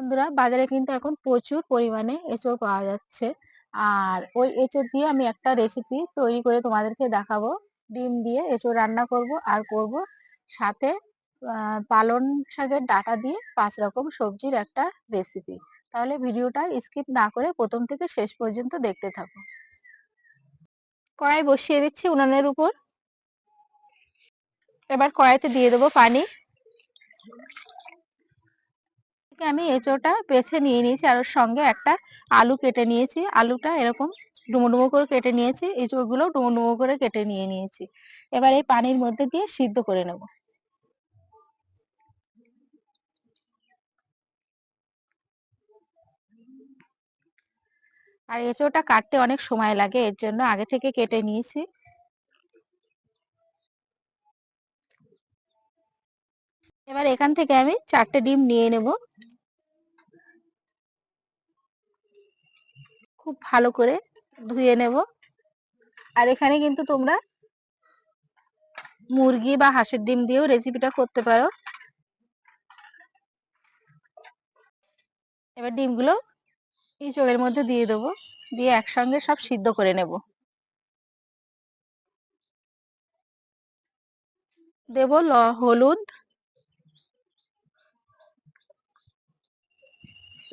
বন্ধুরা, বাজারে কিন্তু এখন প্রচুর পরিমাণে এঁচোড় পাওয়া যাচ্ছে। আর ওই এঁচোড় দিয়ে আমি একটা রেসিপি তৈরি করে তোমাদেরকে দেখাবো। ডিম দিয়ে এঁচোড় রান্না করব, আর করব সাথে পালং শাকের ডাঁটা দিয়ে 5 রকম সবজির একটা রেসিপি। তাহলে ভিডিওটা স্কিপ না করে প্রথম থেকে শেষ পর্যন্ত দেখতে থাকো। কড়াই বসিয়ে দিচ্ছি উনানের উপর। এবার কড়াইতে দিয়ে দেবো পানি। আমি এঁচোড়টা বেছে নিয়ে নিয়েছি, আর ওর সঙ্গে একটা আলু কেটে নিয়েছি। আলুটা এরকম ডুমো ডুমো করে কেটে নিয়েছি, এঁচোড়গুলো ডুমো ডুমো করে কেটে নিয়ে নিয়েছি। এবার এই পানির মধ্যে দিয়ে সিদ্ধ করে নেব। আর এঁচোড়টা কাটতে অনেক সময় লাগে, এর জন্য আগে থেকে কেটে নিয়েছি। এবার এখান থেকে আমি 4টে ডিম নিয়ে নেব। খুব ভালো করে ধুয়ে নেব। আর এখানে কিন্তু তোমরা মুরগি বা হাঁসের ডিম দিয়েও রেসিপিটা করতে পারো। এবার ডিমগুলো এঁচোড়ের মধ্যে দিয়ে দেবো, দিয়ে একসঙ্গে সব সিদ্ধ করে নেব। দেব হলুদ,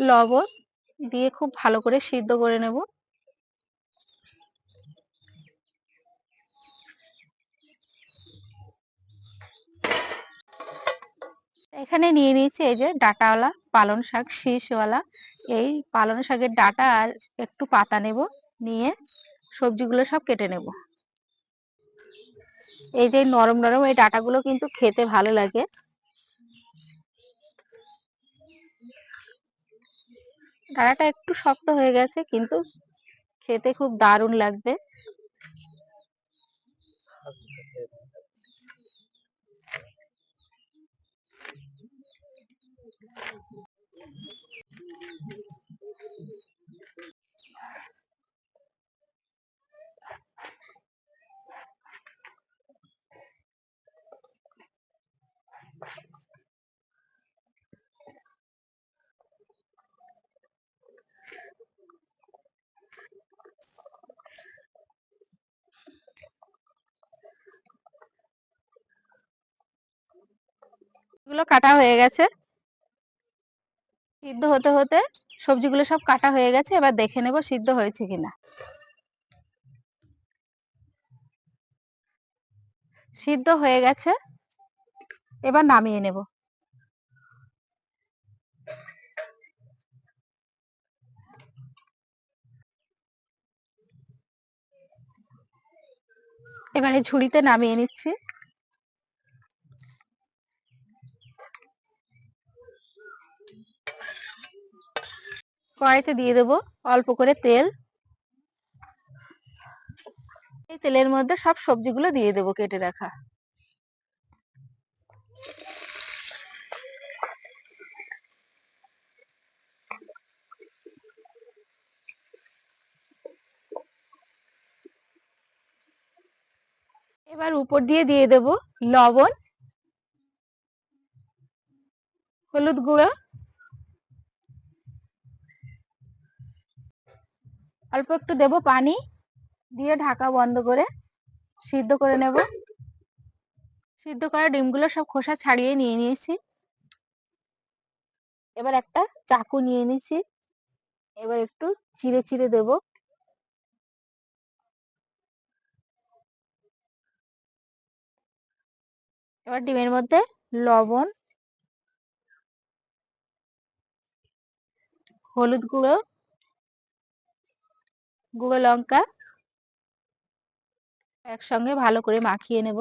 লবণ দিয়ে খুব ভালো করে সিদ্ধ করে নেব। এখানে নিয়ে নিয়েছি এই যে ডাঁটাওয়ালা পালং শাক, শীষওয়ালা। এই পালং শাকের ডাঁটা আর একটু পাতা নেব, নিয়ে সবজিগুলো সব কেটে নেব। এই যে নরম নরম এই ডাঁটাগুলো কিন্তু খেতে ভালো লাগে। ডাঁটাটা একটু শক্ত হয়ে গেছে, কিন্তু খেতে খুব দারুণ লাগবে। এগুলো কাটা হয়ে গেছে। সিদ্ধ হতে হতে সবজিগুলো সব কাটা হয়ে গেছে। এবার দেখে নেব সিদ্ধ হয়েছে কিনা। সিদ্ধ হয়ে গেছে, এবার নামিয়ে নেব। এবারে ঝুড়িতে নামিয়ে নিচ্ছি। কড়াইতে দিয়ে দেবো অল্প করে তেল। এই তেলের মধ্যে সব সবজিগুলো দিয়ে দেবো কেটে রাখা। এবার উপর দিয়ে দেবো লবণ, হলুদ গুঁড়ো, অল্প একটু দেবো পানি, দিয়ে ঢাকা বন্ধ করে সিদ্ধ করে নেব। সিদ্ধ করা ডিমগুলো সব খোসা ছাড়িয়ে নিয়ে নিয়েছি। এবার একটা চাকু নিয়ে নিয়েছি, এবার একটু চিড়ে চিড়ে দেব। এবার ডিমের মধ্যে লবণ, হলুদ গুঁড়ো, গুঁড়ো লঙ্কা একসঙ্গে ভালো করে মাখিয়ে নেব।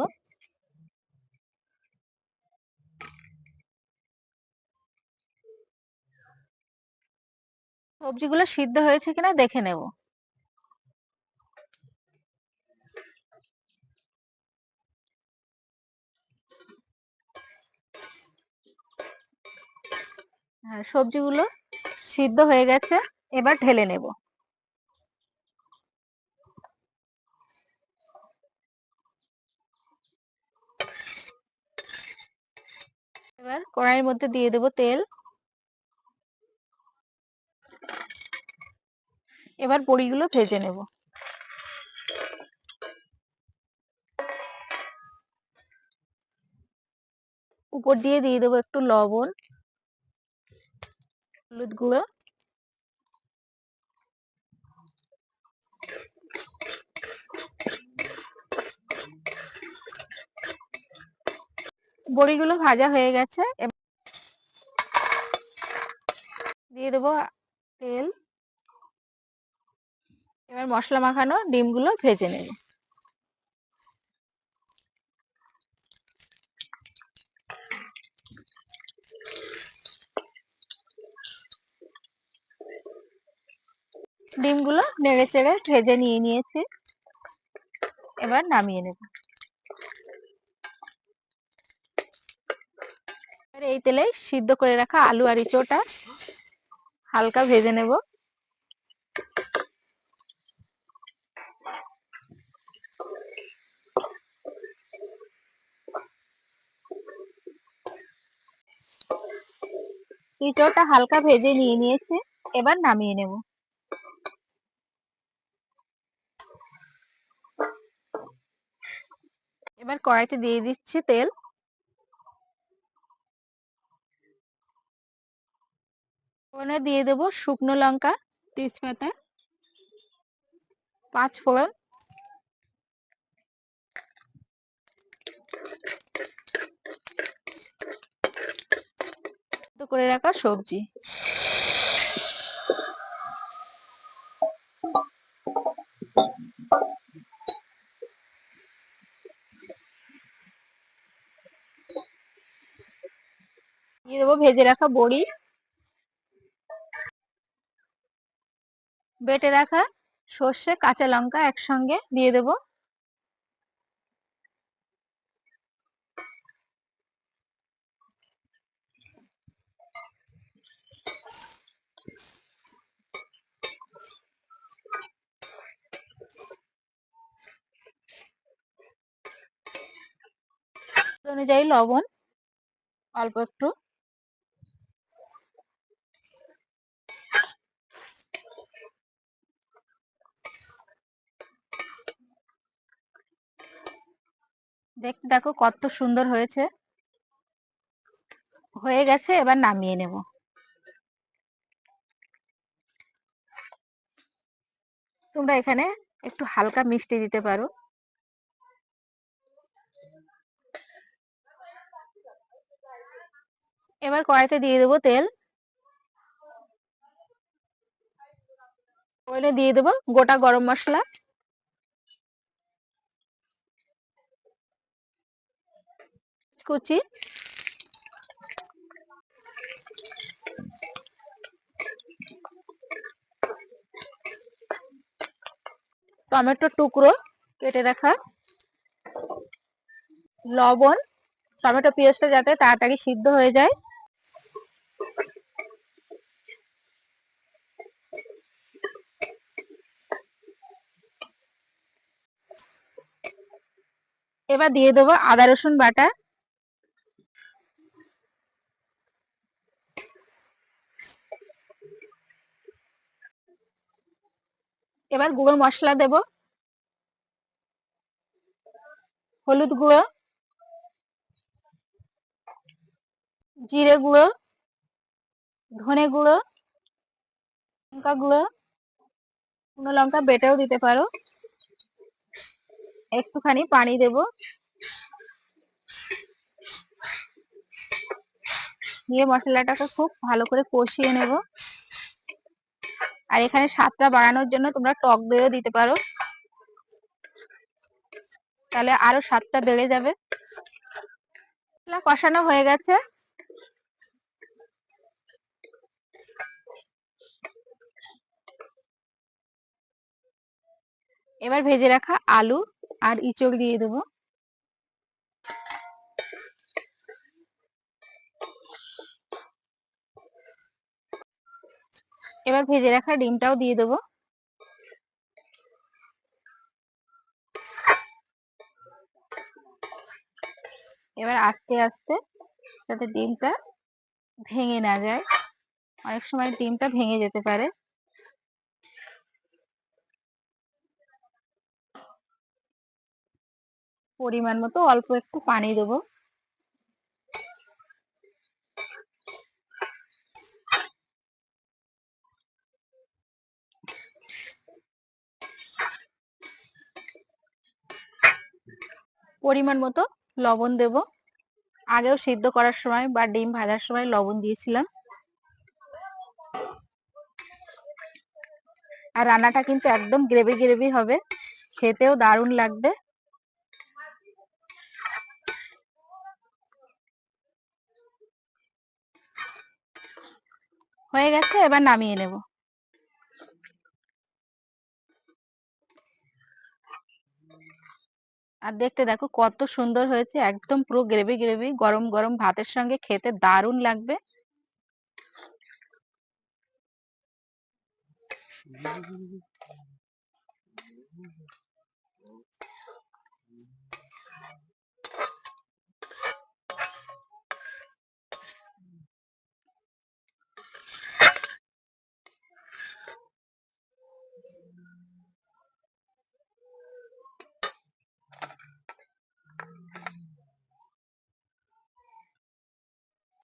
সবজিগুলো সিদ্ধ হয়েছে কিনা দেখে নেব। হ্যাঁ, সবজিগুলো সিদ্ধ হয়ে গেছে, এবার ঢেলে নেব। এবার কড়াইয়ের মধ্যে দিয়ে দেব তেল। এবার বড়িগুলো ভেজে নেব। উপর দিয়ে দেবো একটু লবণ, হলুদ গুঁড়ো, বড়িগুলো ভাজা হয়ে গেছে। দিয়ে দেবো তেল। এবার মশলা মাখানো ডিমগুলো ভেজে নেব। ডিমগুলো নেড়ে চেড়ে ভেজে নিয়েছি, এবার নামিয়ে নেব। এই তেলে সিদ্ধ করে রাখা আলু আর ইঁচোড়টা হালকা ভেজে নেব। ইঁচোড়টা হালকা ভেজে নিয়েছি, এবার নামিয়ে নেব। এবার কড়াইতে দিয়ে দিচ্ছি তেল। ফোড়নে দিয়ে দেবো শুকনো লঙ্কা, তেজপাতা, 5 ফোড়ন, করে রাখা সবজি। দিয়ে দেবো ভেজে রাখা বড়ি, বেটে রাখা সর্ষে, কাঁচা লঙ্কা একসঙ্গে দিয়ে দেবো। অনুযায়ী লবণ অল্প একটু, দেখতে দেখো কত সুন্দর হয়েছে। হয়ে গেছে, এবার নামিয়ে নেব। তোমরা এখানে একটু হালকা মিষ্টি দিতে পারো। এবার কড়াইতে দিয়ে দেবো তেল। ওইটা দিয়ে দেবো গোটা গরম মশলা, কুচি, টমেটো টুকরো কেটে রাখা, লবণ, টমেটো পেঁয়াজটা যাতে তাড়াতাড়ি সিদ্ধ হয়ে যায়। এবার দিয়ে দেবো আদা রসুন বাটা, এবার গুঁড়ো মশলা দেব, হলুদ গুঁড়ো, জিরে গুঁড়ো, ধনে গুঁড়ো, লঙ্কা গুঁড়ো, শুকনো লঙ্কা বেটেও দিতে পারো। একটুখানি পানি দেব, দিয়ে মশলাটাকে খুব ভালো করে কষিয়ে নেব। আর এখানে স্বাদটা বাড়ানোর জন্য তোমরা টক দইও দিতে পারো, তাহলে আরো স্বাদটা বেড়ে যাবে। মশলা কষানো হয়ে গেছে, এবার ভেজে রাখা আলু আর ইঁচড় দিয়ে দেবো। এবার ভেজে রাখা ডিমটাও দিয়ে দেবো। এবার আস্তে আস্তে, যাতে ডিমটা ভেঙে না যায়, অনেক সময় ডিমটা ভেঙে যেতে পারে, পরিমাণ মতো অল্প একটু পানি দেবো। পরিমাণ মতো লবণ দেব। আগেও সিদ্ধ করার সময় বা ডিম ভাজার সময় লবণ দিয়েছিলাম। আর রান্নাটা কিন্তু একদম গ্রেভি গ্রেভি হবে, খেতেও দারুণ লাগবে। হয়ে গেছে, এবার নামিয়ে নেব। আর দেখতে দেখো কত সুন্দর হয়েছে, একদম পুরো গ্রেভি গ্রেভি, গরম গরম ভাতের সঙ্গে খেতে দারুণ লাগবে।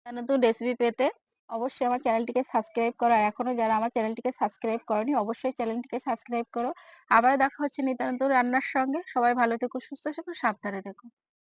নতুন রেসিপি পেতে অবশ্যই আমার চ্যানেলটিকে সাবস্ক্রাইব করো। আর এখনো যারা আমার চ্যানেলটিকে সাবস্ক্রাইব করোনি, অবশ্যই চ্যানেলটিকে সাবস্ক্রাইব করো। আবার দেখা হচ্ছে নিত্য নতুন রান্নার সঙ্গে। সবাই ভালো থেকো, সুস্থ থেকো, সাবধানে থেকো।